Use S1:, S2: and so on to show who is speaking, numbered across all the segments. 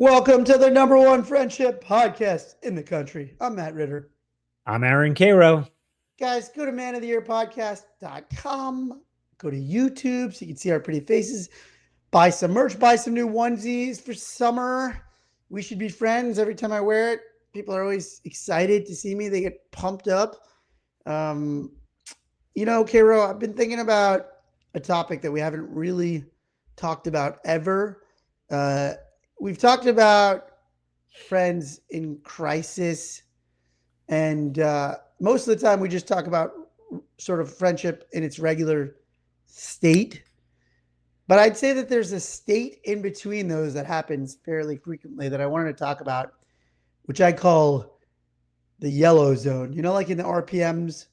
S1: Welcome to the number one friendship podcast in the country. I'm Matt Ritter.
S2: I'm Aaron Cairo.
S1: Guys, go to manoftheyearpodcast.com. Go to YouTube so you can see our pretty faces. Buy some merch, buy some new onesies for summer. We should be friends. Every time I wear it, people are always excited to see me. They get pumped up. Cairo, I've been thinking about a topic that we haven't really talked about ever. We've talked about friends in crisis, and most of the time we just talk about sort of friendship in its regular state. But I'd say that there's a state in between those that happens fairly frequently that I wanted to talk about, which I call the yellow zone. Like in the RPMs,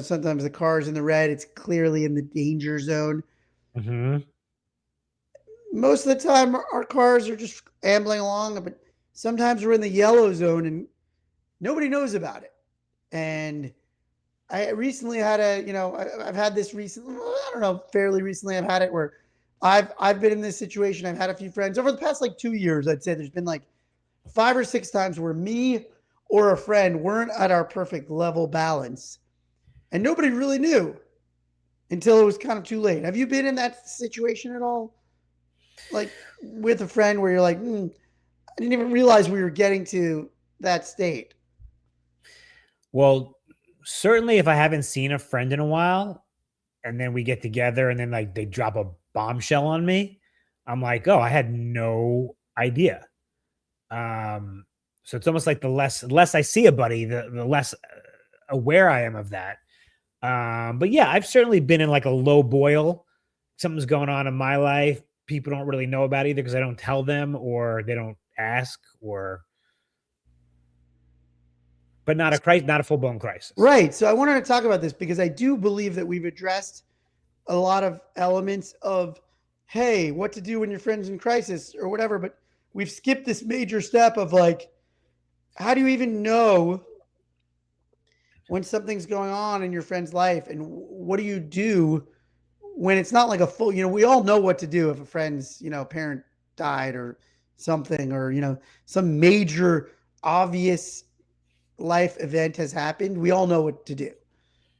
S1: sometimes the car's in the red, it's clearly in the danger zone.
S2: Mm-hmm.
S1: Most of the time our cars are just ambling along, but sometimes we're in the yellow zone and nobody knows about it. And I recently had I've had this recently, I don't know, fairly recently I've had it where I've been in this situation. I've had a few friends over the past like 2 years. I'd say there's been like 5 or 6 times where me or a friend weren't at our perfect level balance and nobody really knew until it was kind of too late. Have you been in that situation at all? Like with a friend where you're like, I didn't even realize we were getting to that state.
S2: Well, certainly if I haven't seen a friend in a while and then we get together and then like they drop a bombshell on me, I'm like, oh, I had no idea. So it's almost like the less I see a buddy, the less aware I am of that. But yeah, I've certainly been in like a low boil. Something's going on in my life. People don't really know about either because I don't tell them or they don't ask but not a full blown crisis.
S1: Right. So I wanted to talk about this because I do believe that we've addressed a lot of elements of, hey, what to do when your friend's in crisis or whatever. But we've skipped this major step of like, how do you even know when something's going on in your friend's life? And what do you do when it's not like a full, we all know what to do if a friend's, parent died or something, or, some major obvious life event has happened. We all know what to do.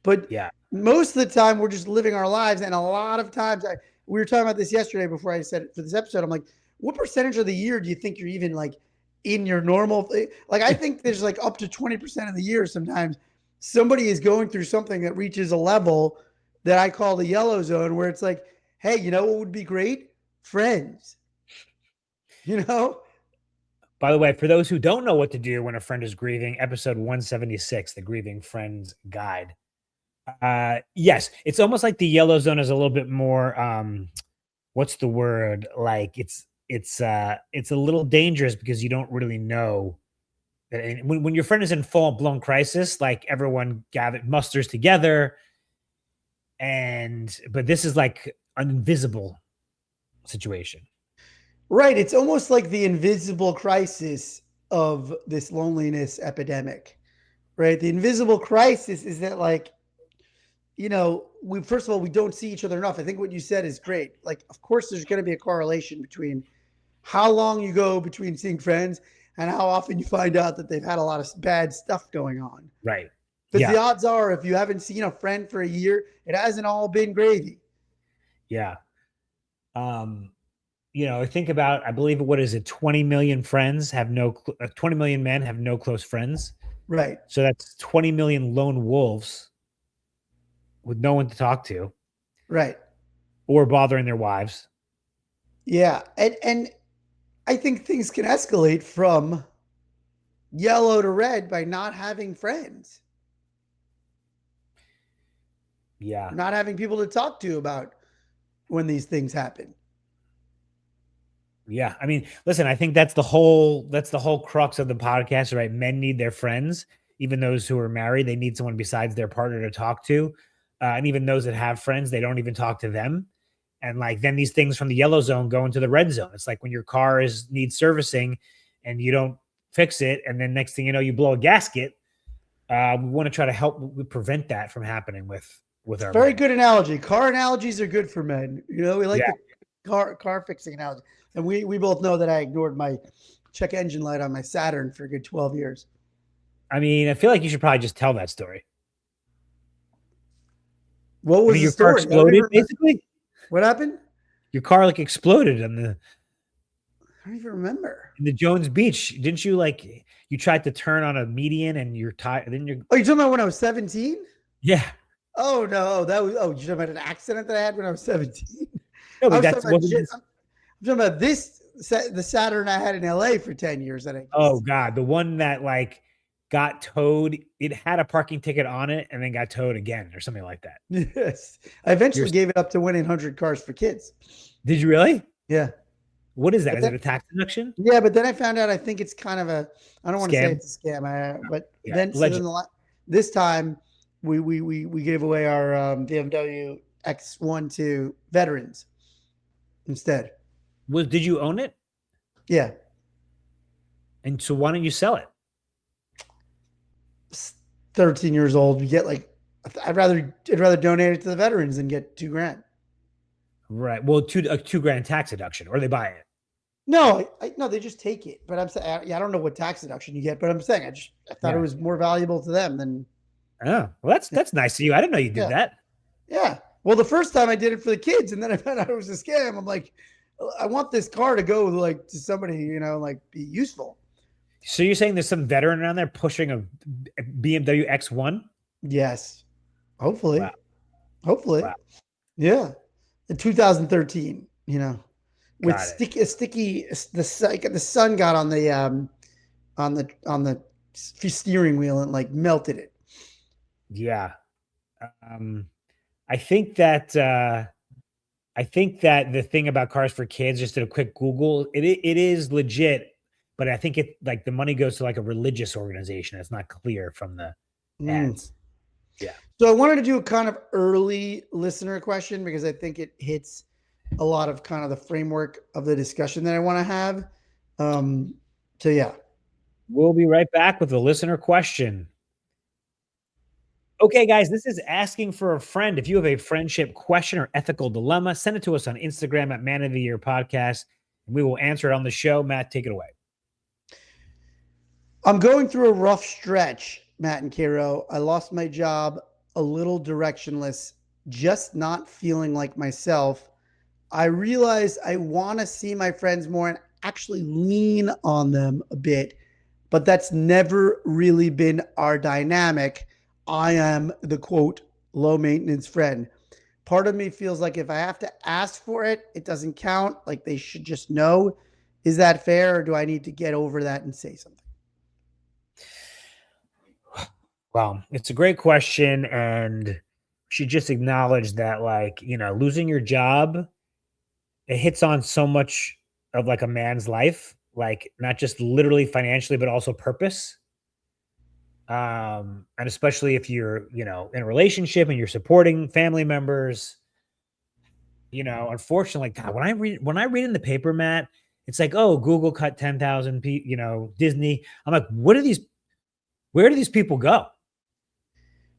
S1: But
S2: yeah,
S1: most of the time we're just living our lives. And a lot of times we were talking about this yesterday before I said it for this episode. I'm like, what percentage of the year do you think you're even like in your normal thing? Like, I think there's like up to 20% of the year sometimes somebody is going through something that reaches a level that I call the yellow zone, where it's like, hey, you know what would be great? Friends.
S2: By the way, for those who don't know what to do when a friend is grieving, episode 176, the Grieving Friends Guide. Yes, it's almost like the yellow zone is a little bit more what's the word? Like it's a little dangerous because you don't really know that. And when your friend is in full blown crisis, like everyone musters together, but this is like an invisible situation.
S1: Right. It's almost like the invisible crisis of this loneliness epidemic, right? The invisible crisis is that, like, we, first of all, we don't see each other enough. I think what you said is great. Like, of course, there's going to be a correlation between how long you go between seeing friends and how often you find out that they've had a lot of bad stuff going on.
S2: Right.
S1: Because
S2: Yeah.
S1: the odds are, if you haven't seen a friend for a year, it hasn't all been gravy.
S2: Yeah. I think about, I believe, what is it? 20 million friends have 20 million men have no close friends.
S1: Right.
S2: So that's 20 million lone wolves with no one to talk to.
S1: Right.
S2: Or bothering their wives.
S1: Yeah. And I think things can escalate from yellow to red by not having friends.
S2: Yeah.
S1: Not having people to talk to about when these things happen.
S2: Yeah. I mean, listen, I think that's the whole crux of the podcast, right? Men need their friends. Even those who are married, they need someone besides their partner to talk to. And even those that have friends, they don't even talk to them. And like then these things from the yellow zone go into the red zone. It's like when your car needs servicing and you don't fix it, and then next thing you know, you blow a gasket. We want to try to help prevent that from happening with our
S1: very
S2: men.
S1: good analogy. Car analogies are good for men. We like the car fixing analogy. And we both know that I ignored my check engine light on my Saturn for a good 12 years.
S2: I mean, I feel like you should probably just tell that story.
S1: What
S2: I
S1: was
S2: mean,
S1: the
S2: your car
S1: story? I don't even
S2: exploded,
S1: remember.
S2: basically.
S1: What happened?
S2: Your car like exploded on the
S1: I don't even remember.
S2: in the Jones Beach. Didn't you like you tried to turn on a median and your tire? Then you're
S1: Oh, you talking about when I was 17?
S2: yeah.
S1: Oh no, that was you talking about an accident that I had when I was 17.
S2: No,
S1: I
S2: but
S1: was
S2: that's
S1: talking about
S2: wasn't
S1: shit.
S2: this.
S1: I'm talking about the Saturn I had in LA for 10 years that I
S2: Oh God, the one that like got towed. It had a parking ticket on it and then got towed again or something like that.
S1: yes. I
S2: You're
S1: eventually gave it up to 1-800 Cars for Kids.
S2: did you really?
S1: Yeah.
S2: What is that?
S1: But
S2: Is it
S1: then
S2: a tax deduction?
S1: yeah, but then I found out I think it's kind of a I don't want to say
S2: Scam?
S1: it's a scam. But
S2: Yeah,
S1: then so then
S2: allegedly.
S1: this time we gave away our BMW X1 to veterans instead.
S2: Did you own it?
S1: Yeah.
S2: And so why don't you sell it?
S1: 13 years old, you get like I'd rather donate it to the veterans than get 2 grand.
S2: Right. Well, a 2 grand tax deduction, or they buy it.
S1: No, no, they just take it. But I'm saying, yeah, I don't know what tax deduction you get, but I'm saying I thought it
S2: Yeah.
S1: was more valuable to them than
S2: Oh, well, that's nice of you. I didn't know you did
S1: yeah,
S2: that.
S1: yeah. Well, the first time I did it for the kids, and then I found out it was a scam. I'm like, I want this car to go like to somebody, like be useful.
S2: So you're saying there's some veteran around there pushing a BMW X1?
S1: Yes, hopefully,
S2: Wow.
S1: hopefully,
S2: Wow.
S1: yeah. In 2013, with
S2: Got it.
S1: sticky, the sun got on the steering wheel and like melted it.
S2: Yeah. Um, I think that the thing about Cars for Kids, just did a quick Google, it is legit, but I think it like the money goes to like a religious organization. It's not clear from the
S1: Mm.
S2: ads. Yeah.
S1: So I wanted to do a kind of early listener question because I think it hits a lot of kind of the framework of the discussion that I want to have. So yeah,
S2: We'll be right back with a listener question. Okay, guys, this is asking for a friend. If you have a friendship question or ethical dilemma, send it to us on Instagram at Man of the Year Podcast, and we will answer it on the show. Matt, take it away.
S1: I'm going through a rough stretch, Matt and Cairo. I lost my job, a little directionless, just not feeling like myself. I realize I want to see my friends more and actually lean on them a bit, but that's never really been our dynamic. I am the quote, low maintenance friend. Part of me feels like if I have to ask for it, it doesn't count. Like they should just know. Is that fair, or do I need to get over that and say something?
S2: Well, it's a great question, and we should just acknowledge that, like, losing your job, it hits on so much of like a man's life, like not just literally financially, but also purpose. And especially if you're, in a relationship and you're supporting family members, unfortunately, God, when I read in the paper, Matt, it's like, oh, Google cut 10,000 people, Disney. I'm like, where do these people go?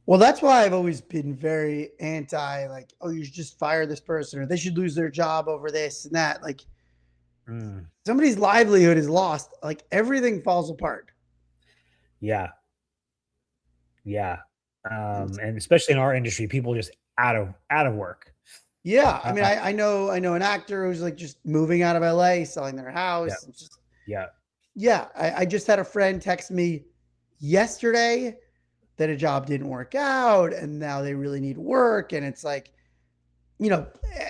S1: Well, that's why I've always been very anti, like, oh, you should just fire this person or they should lose their job over this and that. Like,
S2: Mm,
S1: somebody's livelihood is lost. Like, everything falls apart.
S2: yeah. Yeah. And especially in our industry, people just out of work.
S1: Yeah. I
S2: Uh,
S1: mean, I know an actor who's like just moving out of LA, selling their
S2: yeah.
S1: house. It's just,
S2: Yeah.
S1: yeah. I just had a friend text me yesterday that a job didn't work out and now they really need work. And it's like,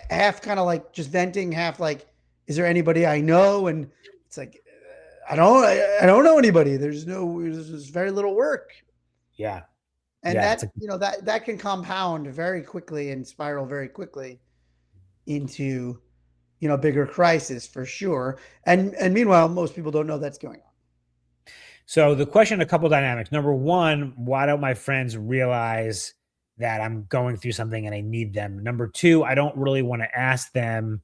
S1: half kind of like just venting, half like, is there anybody I know? And it's like, I don't know anybody. There's very little work.
S2: Yeah.
S1: And
S2: Yeah. It's
S1: that,
S2: like,
S1: that can compound very quickly and spiral very quickly into, bigger crisis for sure. And meanwhile, most people don't know that's going on.
S2: so the question, a couple dynamics. Number one, why don't my friends realize that I'm going through something and I need them? Number two, I don't really want to ask them.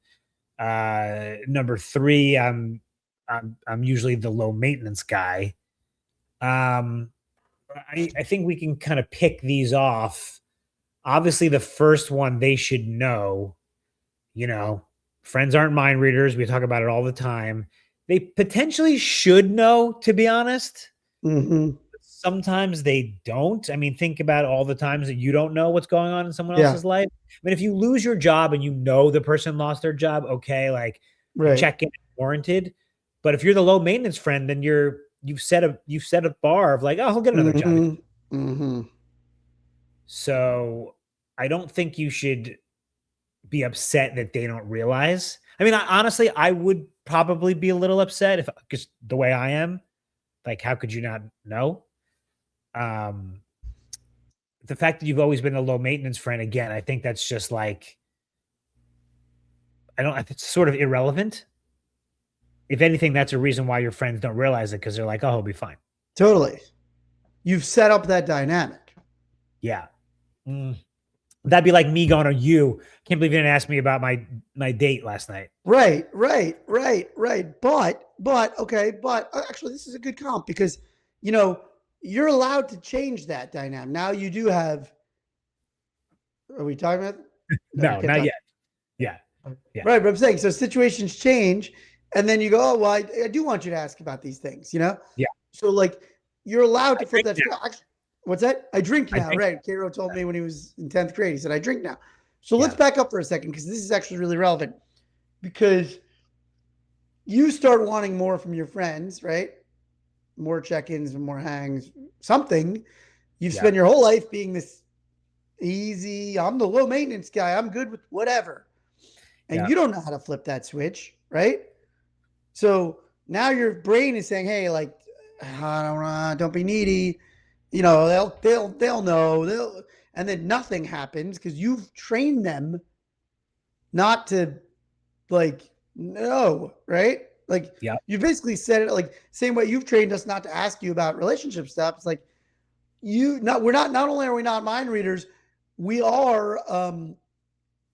S2: Number three, I'm usually the low maintenance guy. Um, I think we can kind of pick these off. Obviously, the first one they should know, you know, Friends aren't mind readers. We talk about it all the time. They potentially should know, to be honest.
S1: Hmm.
S2: Sometimes they don't. I mean, think about all the times that you don't know what's going on in someone
S1: Yeah.
S2: else's life. I mean, if you lose your job and you know the person lost their job, okay, like a
S1: Right.
S2: check-in is warranted. But if you're the low maintenance friend, then you've set a bar of like, oh, he'll get another job.
S1: Hmm. Hmm.
S2: So I don't think you should be upset that they don't realize. I mean, honestly, I would probably be a little upset if just the way I am. Like, how could you not know? Um, the fact that you've always been a low maintenance friend, again, I think that's just like I don't. It's sort of irrelevant. If anything, that's a reason why your friends don't realize it because they're like, "Oh, he'll be fine."
S1: Totally. You've set up that dynamic.
S2: Yeah, mm. That'd be like me going to you. Can't believe you didn't ask me about my date last night.
S1: Right, right, right, right. But okay, but actually, this is a good comp because you know you're allowed to change that dynamic. Now you do have. Are we talking about? No, we
S2: No,
S1: can't
S2: not
S1: talk.
S2: yet. Yeah, yeah,
S1: Right, but I'm saying so situations change, and then you go, oh well, I do want you to ask about these things, you know.
S2: yeah.
S1: So like you're allowed
S2: I
S1: to flip
S2: drink
S1: that.
S2: now.
S1: What's that? I drink
S2: I
S1: now.
S2: drink.
S1: Right. Cairo told me when he was in 10th grade. He said I drink now. So let's
S2: Yeah,
S1: back up for a second because this is actually really relevant because you start wanting more from your friends, right? More check-ins, more hangs, something. You've
S2: yeah,
S1: spent your whole life being this easy. I'm the low maintenance guy. I'm good with whatever. And
S2: yeah.
S1: you don't know how to flip that switch, right? So now your brain is saying, "Hey, like, I don't be needy. You know, they'll know. And then nothing happens because you've trained them not to like no, right? Like
S2: Yeah.
S1: you basically said it like same way you've trained us not to ask you about relationship stuff. It's like not only are we not mind readers, we are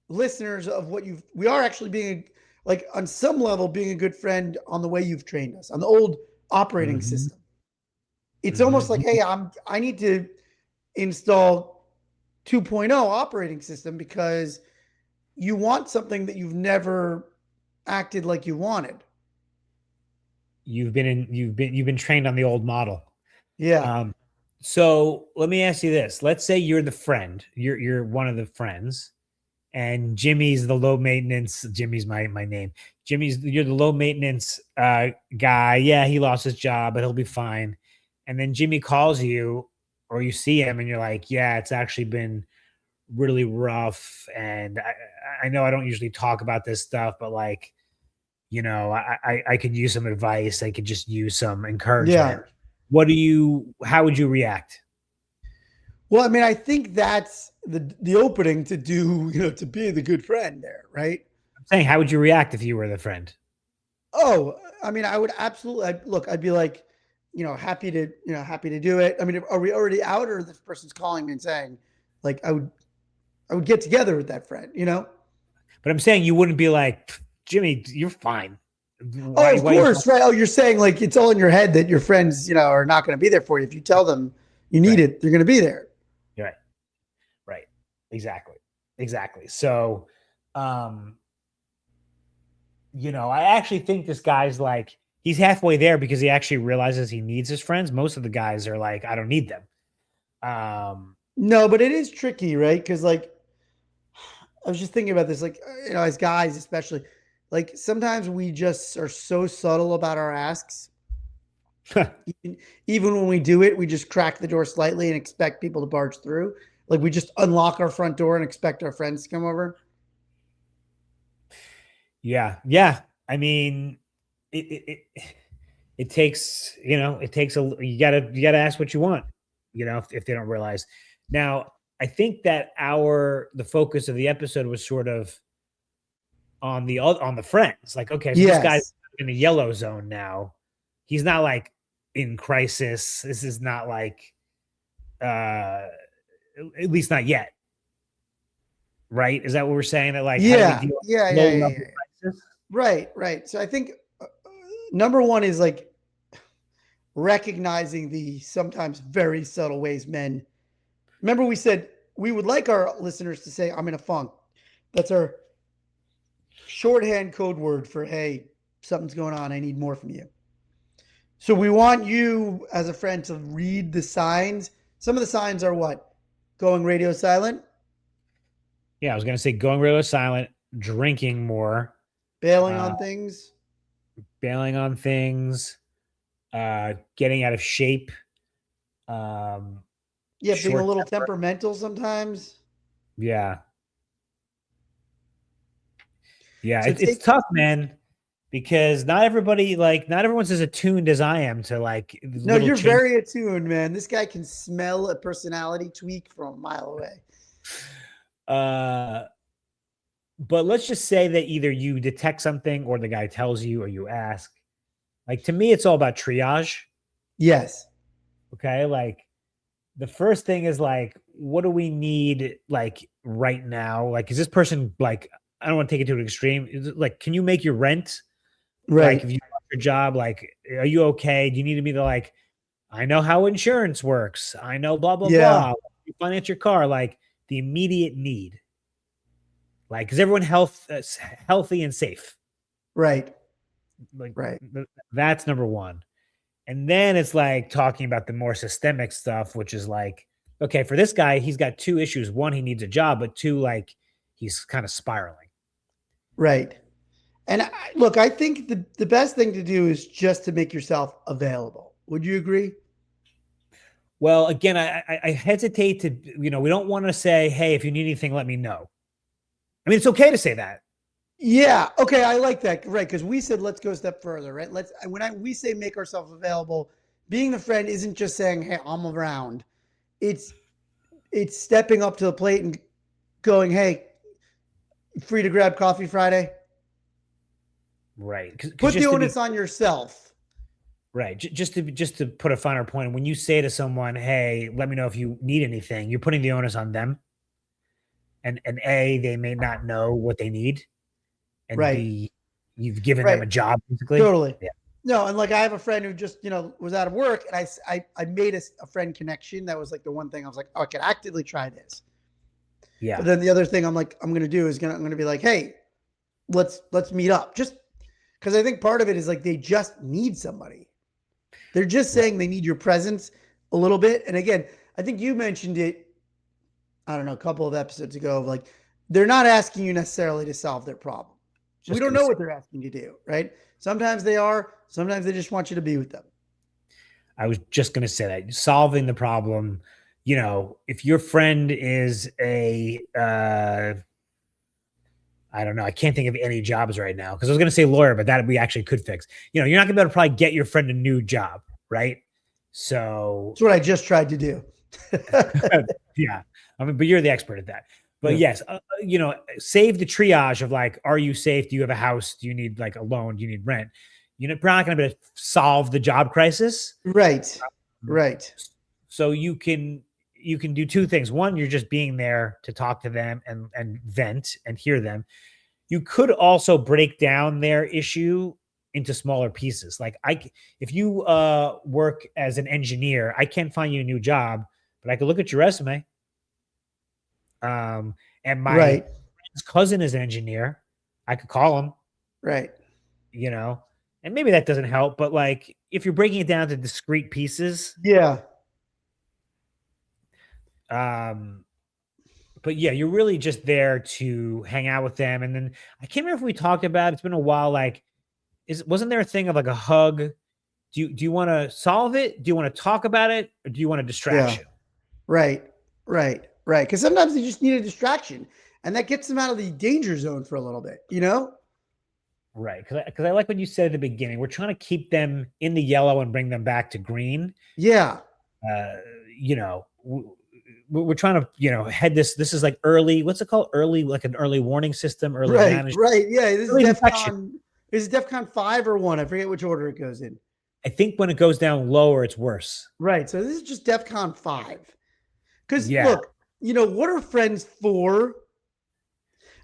S1: listeners of what we are actually being like on some level being a good friend on the way you've trained us on the old operating
S2: Mhm,
S1: system. It's almost like,
S2: mhm.
S1: hey, I need to install 2.0 operating system because you want something that you've never acted like you wanted.
S2: You've been trained on the old model.
S1: Yeah.
S2: Um, so let me ask you this. Let's say you're the friend, you're one of the friends, and Jimmy's the low maintenance. Jimmy's my name. You're the low maintenance guy. Yeah, he lost his job, but he'll be fine. And then Jimmy calls you or you see him and you're like, yeah, it's actually been really rough. And I know I don't usually talk about this stuff, but like, I could use some advice. I could just use some
S1: Yeah.
S2: encouragement. How would you react?
S1: Well, I mean, I think that's the opening to do, to be the good friend there, right?
S2: I'm saying, how would you react if you were the friend?
S1: Oh, I mean, I would absolutely look, I'd be like, happy to do it. I mean, are we already out or this person's calling me and saying, like, I would get together with that friend, you know?
S2: But I'm saying you wouldn't be like, Jimmy, you're fine.
S1: Oh,
S2: Why?
S1: of
S2: Why you?
S1: course, right. Oh, you're saying like it's all in your head that your friends, are not going to be there for you. If you tell them you need
S2: Right.
S1: it, they're going to be there.
S2: Right. Right. Exactly. Exactly. So, um, I actually think this guy's like he's halfway there because he actually realizes he needs his friends. Most of the guys are like, I don't need them. Um,
S1: No, but it is tricky, right? Because like I was just thinking about this, like as guys, especially, like sometimes we just are so subtle about our asks. Even, even when we do it, we just crack the door slightly and expect people to barge through. Like we just unlock our front door and expect our friends to come over.
S2: yeah. Yeah. I mean, it takes you gotta ask what you want, if they don't realize. Now, I think that the focus of the episode was sort of on the friends. Like, okay, so this guy's
S1: Yes.
S2: in the yellow zone now. He's not like in crisis. This is not like at least not yet, right? Is that what we're saying? That like how do we
S1: Yeah.
S2: deal with
S1: Yeah.
S2: low
S1: Yeah. Yeah.
S2: level
S1: Yeah.
S2: crisis?
S1: Right. Right. So I think number one is like recognizing the sometimes very subtle ways men. Remember, we said we would like our listeners to say, "I'm in a funk." That's our shorthand code word for, hey, something's going on. I need more from you. So we want you as a friend to read the signs. Some of the signs are what? Going radio silent,
S2: Yeah, I was gonna say going radio silent, drinking more,
S1: bailing
S2: uh,
S1: on things.
S2: bailing on things, getting out of shape, um,
S1: Yeah, being a
S2: short
S1: little
S2: temper.
S1: temperamental sometimes.
S2: Yeah, yeah,
S1: So
S2: it's
S1: take
S2: tough, man, because not everyone's as attuned as I am to like
S1: no,
S2: little
S1: you're
S2: change.
S1: very attuned, man. This guy can smell a personality tweak from a mile away.
S2: Uh, but let's just say that either you detect something or the guy tells you or you ask. Like to me, it's all about triage.
S1: Yes.
S2: Okay. Like the first thing is like, what do we need like right now? Like, is this person like, I don't want to take it to an extreme. Is it like, can you make your rent? Like,
S1: Right.
S2: if you lost your job, like, are you okay? Do you need to be the like, I know how insurance works. I know blah, blah,
S1: Yeah.
S2: blah. You finance your car, like the immediate need. Like, is everyone healthy and safe?
S1: Right.
S2: Like,
S1: Right.
S2: that's number one. And then it's like talking about the more systemic stuff, which is like, okay, for this guy, he's got two issues. One, he needs a job, but two, like he's kind of spiraling.
S1: Right. And look, I think the best thing to do is just to make yourself available. Would you agree?
S2: Well, again, I hesitate to, we don't want to say, hey, if you need anything, let me know. I mean, it's okay to say that.
S1: Yeah. Okay. I like that. Right. Because we said let's go a step further. Right. We say make ourselves available. Being the friend isn't just saying, "Hey, I'm around." It's it's stepping up to the plate and going, "Hey, free to grab coffee Friday."
S2: Right. Because
S1: Put the
S2: just to
S1: onus
S2: be
S1: on yourself.
S2: right, just to put a finer point, when you say to someone, hey, let me know if you need anything, you're putting the onus on them. And A, they may not know what they need. And
S1: Right.
S2: B, you've given them
S1: Right.
S2: a job basically.
S1: Totally.
S2: Yeah.
S1: No, and like I have a friend who just was out of work, and I made a friend connection. That was like the one thing I was like, oh, I could actively try this. But
S2: Yeah.
S1: then the other thing I'm gonna do is I'm gonna be like, hey, let's meet up. Just because I think part of it is like they just need somebody. They're just
S2: Right.
S1: saying they need your presence a little bit. And again, I think you mentioned it, I don't know, a couple of episodes ago, of like they're not asking you necessarily to solve their problem. We
S2: Just
S1: don't
S2: gonna
S1: know
S2: say,
S1: what they're asking you to do, right? Sometimes they are, sometimes they just want you to be with them.
S2: I was just gonna say that solving the problem, if your friend is I don't know. I can't think of any jobs right now because I was going to say lawyer, but that we actually could fix. You're not going to be able to probably get your friend a new job, right? So,
S1: That's what I just tried to do.
S2: yeah. I mean, but you're the expert at that. But
S1: Yeah.
S2: yes, save the triage of like, are you safe? Do you have a house? Do you need like a loan? Do you need rent? You're not going to be able to solve the job crisis.
S1: Right. Right.
S2: So you can do two things. One, you're just being there to talk to them and vent and hear them. You could also break down their issue into smaller pieces. Like if you work as an engineer, I can't find you a new job, but I could look at your resume. And my
S1: Right.
S2: friend's cousin is an engineer. I could call him,
S1: Right.
S2: and maybe that doesn't help, but like if you're breaking it down to discrete pieces,
S1: Yeah.
S2: um, but yeah, you're really just there to hang out with them. And then I can't remember if we talked about, it's been a while, like wasn't there a thing of like a hug? Do you want to solve it? Do you want to talk about it? Or do you want a
S1: Yeah.
S2: distraction?
S1: Right. Right. Right. Because sometimes they just need a distraction, and that gets them out of the danger zone for a little bit, you know?
S2: Right. Because I like what you said at the beginning. We're trying to keep them in the yellow and bring them back to green.
S1: Yeah.
S2: Uh, we're trying to, head this. This is like early, what's it called? Early, like an early warning system, early
S1: Right.
S2: management.
S1: Right. Yeah. This is
S2: Early detection.
S1: DEFCON. This is DEFCON 5 or 1. I forget which order it goes in.
S2: I think when it goes down lower, it's worse.
S1: Right. So this is just DEFCON 5. Because
S2: Yeah.
S1: look, what are friends for?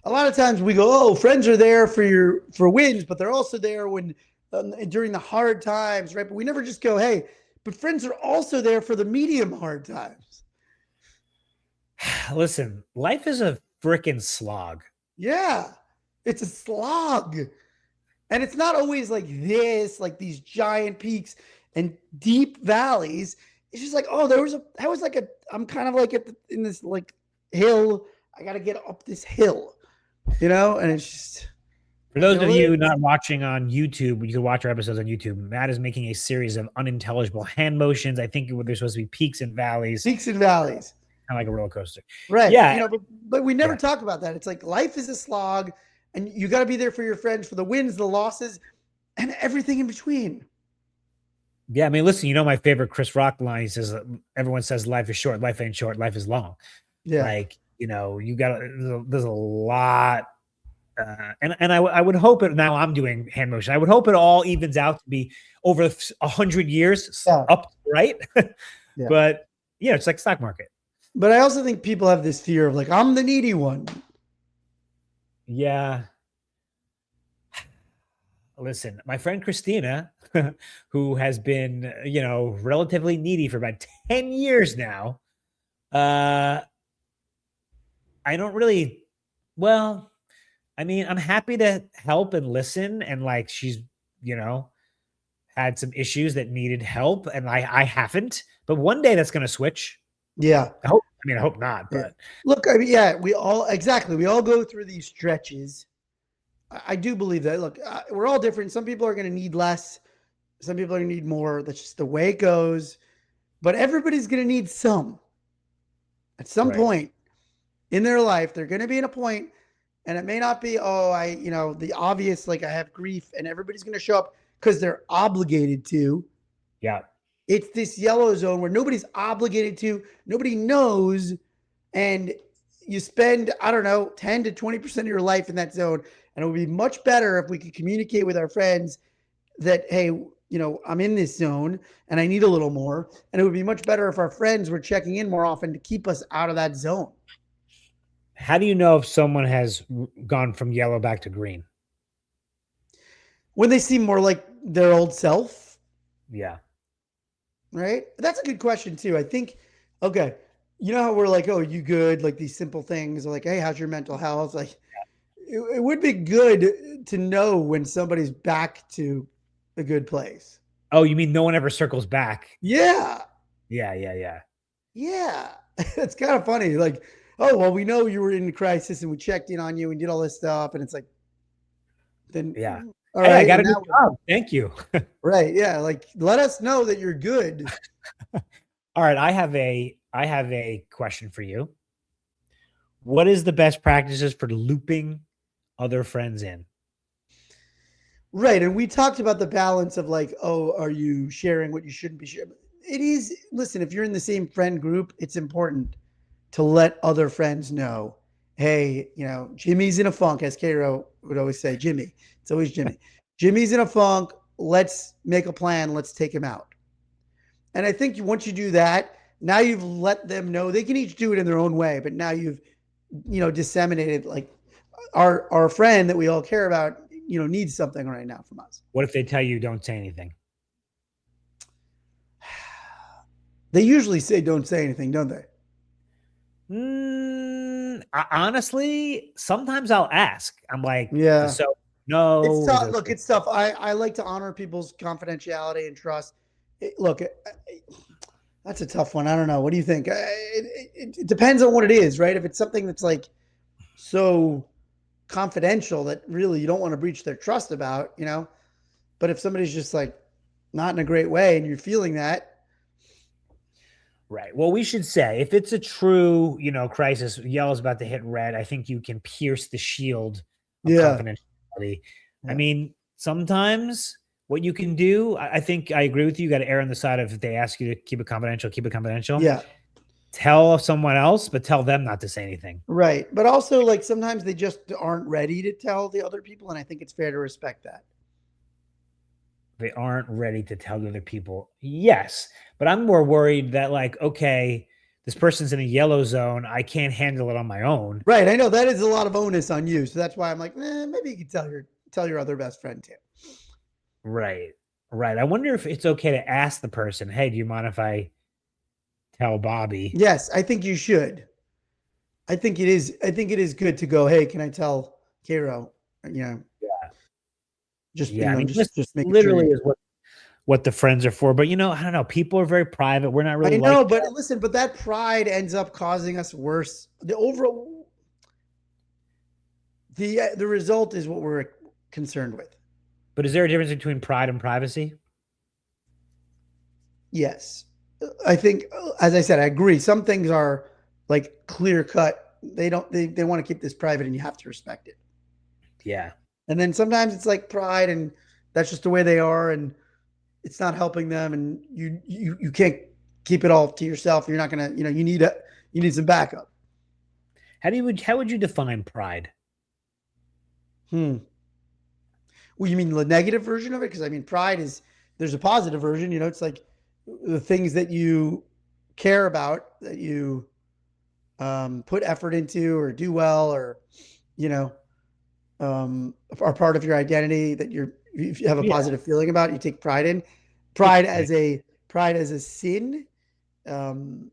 S1: A lot of times we go, oh, friends are there for wins, but they're also there when during the hard times, right? But we never just go, hey, but friends are also there for the medium hard times.
S2: Listen, life is a freaking slog.
S1: Yeah. It's a slog. And it's not always like this, like these giant peaks and deep valleys. It's just like, oh, that was like I'm kind of like in this like hill. I got to get up this hill, and it's just,
S2: For those of
S1: what
S2: you
S1: is
S2: not watching on YouTube, you can watch our episodes on YouTube. Matt is making a series of unintelligible hand motions. I think there's supposed to be peaks and valleys,
S1: peaks and valleys.
S2: kind of like a roller coaster.
S1: Right.
S2: Yeah.
S1: But we never
S2: Yeah.
S1: talk about that. It's like life is a slog and you got to be there for your friends for the wins, the losses, and everything in between.
S2: Yeah. I mean, listen, my favorite Chris Rock line, he says, everyone says life is short. Life ain't short. Life is long.
S1: Yeah.
S2: Like, you got, there's a lot. And I would hope it, now I'm doing hand motion. I would hope it all evens out to be over 100 years up, right?
S1: Yeah.
S2: But yeah, it's like stock market.
S1: But I also think people have this fear of like, I'm the needy one.
S2: Yeah. Listen, my friend Christina, who has been, relatively needy for about 10 years now. I don't really, well, I mean, I'm happy to help and listen. And like, she's, had some issues that needed help and I haven't, but one day that's going to switch.
S1: Yeah.
S2: I hope not, but
S1: look, we all go through these stretches. I do believe that. Look, we're all different. Some people are going to need less. Some people are going to need more. That's just the way it goes. But everybody's going to need some. At some point in their life, they're going to be in a point, and it may not be, the obvious, like I have grief, and everybody's going to show up because they're obligated to.
S2: Yeah.
S1: It's this yellow zone where nobody's obligated to, nobody knows, and you spend, I don't know, 10 to 20% of your life in that zone. And it would be much better if we could communicate with our friends that, hey, I'm in this zone and I need a little more. And it would be much better if our friends were checking in more often to keep us out of that zone.
S2: How do you know if someone has gone from yellow back to green?
S1: When they seem more like their old self.
S2: Yeah.
S1: Right? That's a good question too. I think, okay, you know how we're like, oh, you good? Like these simple things like, hey, how's your mental health? Like, it would be good to know when somebody's back to a good place.
S2: Oh, you mean no one ever circles back?
S1: Yeah.
S2: Yeah.
S1: It's kind of funny. Like, oh, well, we know you were in a crisis and we checked in on you and did all this stuff. And it's like, then,
S2: yeah.
S1: All
S2: hey,
S1: right,
S2: I got a new job. Thank you.
S1: Right. Yeah. Like, let us know that you're good.
S2: All right. I have a question for you. What is the best practices for looping other friends in?
S1: Right. And we talked about the balance of like, oh, are you sharing what you shouldn't be sharing? It is, listen, if you're in the same friend group, it's important to let other friends know, hey, Jimmy's in a funk, as Cairo would always say, Jimmy. It's always Jimmy. Jimmy's in a funk. Let's make a plan. Let's take him out. And I think once you do that, now you've let them know. They can each do it in their own way, but now you've, disseminated like our friend that we all care about, needs something right now from us.
S2: What if they tell you don't say anything?
S1: They usually say don't say anything, don't they?
S2: Honestly, sometimes I'll ask. I'm like,
S1: yeah.
S2: So no.
S1: It's tough. Look, it's tough. I like to honor people's confidentiality and trust. That's a tough one. I don't know. What do you think? It depends on what it is, right? If it's something that's like so confidential that really you don't want to breach their trust about, but if somebody's just like not in a great way and you're feeling that.
S2: Right. Well, we should say if it's a true, crisis, yellow's about to hit red, I think you can pierce the shield of confidentiality. Yeah. I mean, sometimes what you can do, I think I agree with you. You got to err on the side of if they ask you to keep it confidential, keep it confidential.
S1: Yeah.
S2: Tell someone else, but tell them not to say anything.
S1: Right. But also, like, sometimes they just aren't ready to tell the other people. And I think it's fair to respect that.
S2: They aren't ready to tell the other people. Yes. But I'm more worried that, like, okay, this person's in a yellow zone. I can't handle it on my own.
S1: Right. I know that is a lot of onus on you. So that's why I'm like, maybe you can tell your other best friend too.
S2: Right. I wonder if it's okay to ask the person, hey, do you mind if I tell Bobby?
S1: Yes, I think you should. I think it is good to go, hey, can I tell Cairo You know,
S2: Yeah.
S1: just
S2: Yeah. I mean, this
S1: just making sure
S2: literally
S1: you.
S2: is what the friends are for. But I don't know. People are very private. We're not really
S1: I
S2: like
S1: know,
S2: that.
S1: but listen, but that pride ends up causing us worse. The overall, the result is what we're concerned with.
S2: But is there a difference between pride and privacy?
S1: Yes, I think, as I said, I agree. Some things are like clear cut. They don't. They want to keep this private, and you have to respect it.
S2: Yeah.
S1: And then sometimes it's like pride, and that's just the way they are, and it's not helping them, and you can't keep it all to yourself. You're not gonna. You need some backup.
S2: How would you define pride?
S1: Hmm. Well, you mean the negative version of it? Because I mean, pride is there's a positive version. It's like the things that you care about, that you put effort into, or do well, or you know, are part of your identity that you have a
S2: Yeah.
S1: positive feeling about. You take pride in.
S2: Interesting.
S1: Pride as a sin. Um,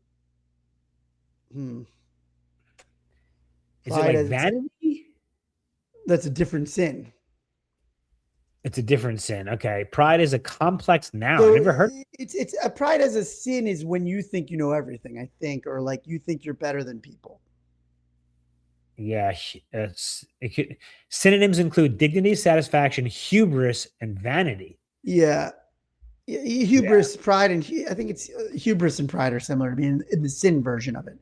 S1: hmm,
S2: Is it
S1: pride
S2: like
S1: as
S2: vanity?
S1: that's a different sin.
S2: It's a different sin. Okay. Pride is a complex noun. I
S1: So
S2: never heard.
S1: it's a pride as a sin is when you think you know everything. I think, or like you think you're better than people.
S2: Yeah. Synonyms include dignity, satisfaction, hubris, and vanity.
S1: Yeah.
S2: Yeah.
S1: Hubris, pride, and I think it's hubris and pride are similar to me in the sin version of it.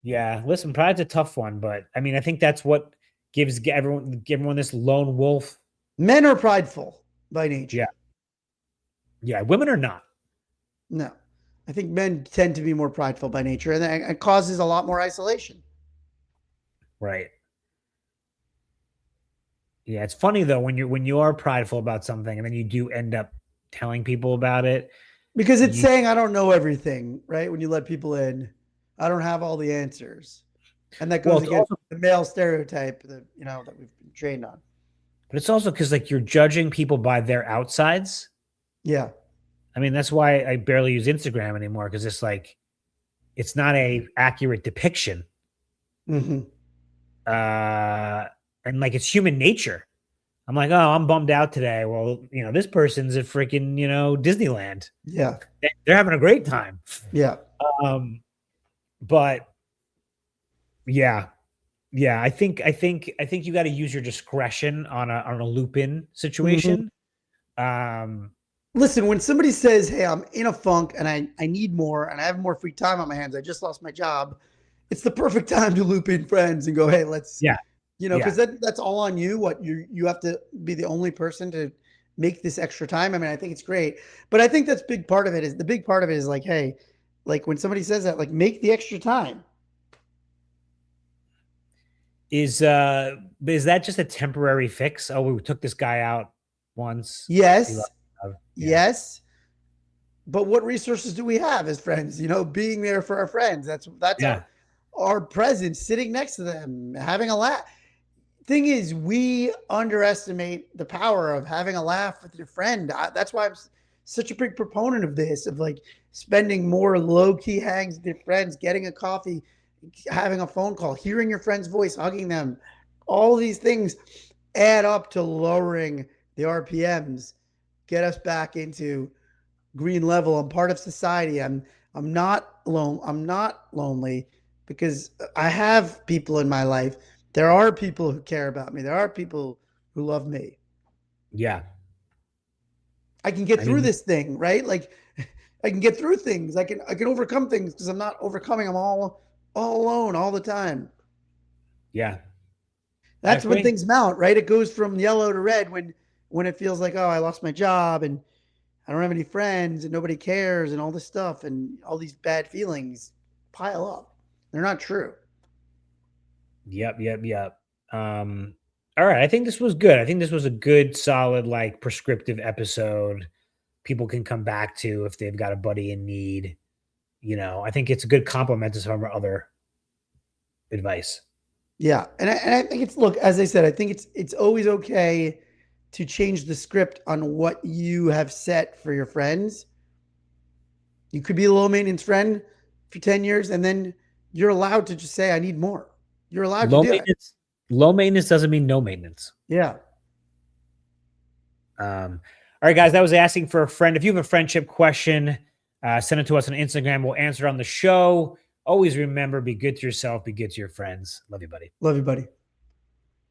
S2: Yeah. Listen, pride's a tough one, but I mean, I think that's what give everyone this lone wolf.
S1: Men are prideful by
S2: Yeah.
S1: nature.
S2: Yeah. Women are not.
S1: No, I think men tend to be more prideful by nature, and it causes a lot more isolation.
S2: Right. Yeah. It's funny though when you are prideful about something and then you do end up telling people about it.
S1: Because it's
S2: You
S1: saying I don't know everything, right? When you let people in, I don't have all the answers, and that
S2: well,
S1: goes
S2: it's
S1: against
S2: also
S1: the male stereotype that that we've been trained on.
S2: but it's also because like you're judging people by their outsides.
S1: Yeah.
S2: I mean, that's why I barely use Instagram anymore because it's like it's not a accurate depiction.
S1: Hmm.
S2: Uh and like it's human nature. I'm like, oh, I'm bummed out today. Well, this person's at freaking, Disneyland.
S1: Yeah.
S2: They're having a great time.
S1: Yeah.
S2: Um, but yeah, yeah, I think you got to use your discretion on a loop in
S1: Hmm.
S2: situation. Um,
S1: Listen, when somebody says, "Hey, I'm in a funk and I need more and I have more free time on my hands. I just lost my job." It's the perfect time to loop in friends and go, "Hey, let's,"
S2: yeah,
S1: because
S2: yeah,
S1: that's all on you. What you have to be the only person to make this extra time. I mean, I think it's great, but I think that's big part of it. Is the big part of it is like, hey, like when somebody says that, like make the extra time.
S2: is is that just a temporary fix? Oh, we took this guy out once. He
S1: Yes,
S2: left. Yeah,
S1: yes, but what resources do we have as friends? Being there for our friends. That's
S2: yeah,
S1: our presence, sitting next to them, having a laugh. Thing is, we underestimate the power of having a laugh with your friend. That's why I'm such a big proponent of this, of like spending more low key hangs with your friends, getting a coffee, having a phone call, hearing your friend's voice, hugging them. All these things add up to lowering the RPMs, get us back into green level. I'm part of society. I'm not alone. I'm not lonely because I have people in my life. There are people who care about me. There are people who love me.
S2: yeah.
S1: I can get
S2: I
S1: through
S2: mean,
S1: this thing, right? Like I can get through things. I can overcome things because I'm not overcoming them all alone all the time.
S2: yeah, I
S1: That's when
S2: agree.
S1: things mount, right? It goes from yellow to red when it feels like, oh, I lost my job and I don't have any friends and nobody cares and all this stuff and all these bad feelings pile up. They're not true.
S2: Yep, yep, yep. All right. I think this was good. I think this was a good, solid, like prescriptive episode. People can come back to if they've got a buddy in need. I think it's a good complement to some of our other advice.
S1: Yeah, and I think it's look, as I said, I think it's always okay to change the script on what you have set for your friends. You could be a low maintenance friend for 10 years and then you're allowed to just say I need more. You're allowed to
S2: Low
S1: do it.
S2: maintenance, Low maintenance doesn't mean no maintenance.
S1: Yeah.
S2: All right, guys, that was asking for a friend. If you have a friendship question, send it to us on Instagram. We'll answer it on the show. Always remember, be good to yourself, be good to your friends. Love you, buddy.
S1: Love you, buddy.